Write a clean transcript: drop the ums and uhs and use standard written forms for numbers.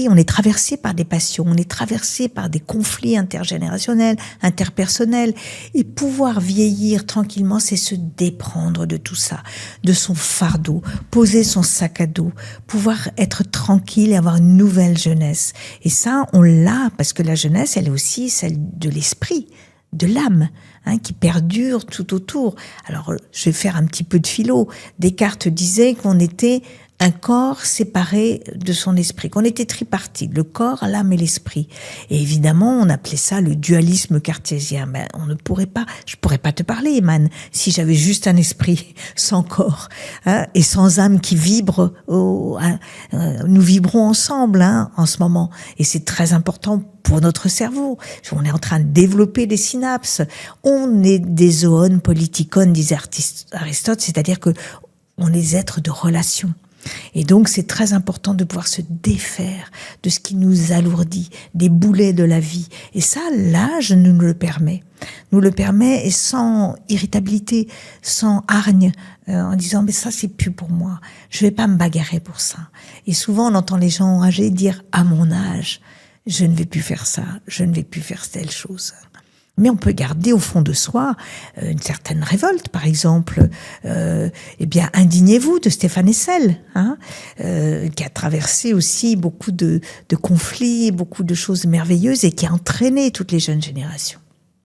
on est traversé par des passions, on est traversé par des conflits intergénérationnels, interpersonnels. Et pouvoir vieillir tranquillement, c'est se déprendre de tout ça, de son fardeau, poser son sac à dos, pouvoir être tranquille et avoir une nouvelle jeunesse. Et ça, on l'a, parce que la jeunesse, elle est aussi celle de l'esprit, de l'âme, qui perdure tout autour. Alors, je vais faire un petit peu de philo. Descartes disait qu'on était un corps séparé de son esprit, qu'on était tripartite, le corps, l'âme et l'esprit. Et évidemment, on appelait ça le dualisme cartésien. Mais je pourrais pas te parler, Eman, si j'avais juste un esprit sans corps, et sans âme qui vibre. Nous vibrons ensemble, en ce moment. Et c'est très important pour notre cerveau. On est en train de développer des synapses. On est des zoon politikon, disait Aristote, c'est-à-dire que on est des êtres de relation. Et donc, c'est très important de pouvoir se défaire de ce qui nous alourdit, des boulets de la vie. Et ça, l'âge nous le permet. Nous le permet, et sans irritabilité, sans hargne, en disant, mais ça, c'est plus pour moi. Je vais pas me bagarrer pour ça. Et souvent, on entend les gens âgés dire, à mon âge, je ne vais plus faire ça, je ne vais plus faire telle chose. Mais on peut garder au fond de soi une certaine révolte, par exemple. Indignez-vous de Stéphane Hessel, qui a traversé aussi beaucoup de conflits, beaucoup de choses merveilleuses et qui a entraîné toutes les jeunes générations.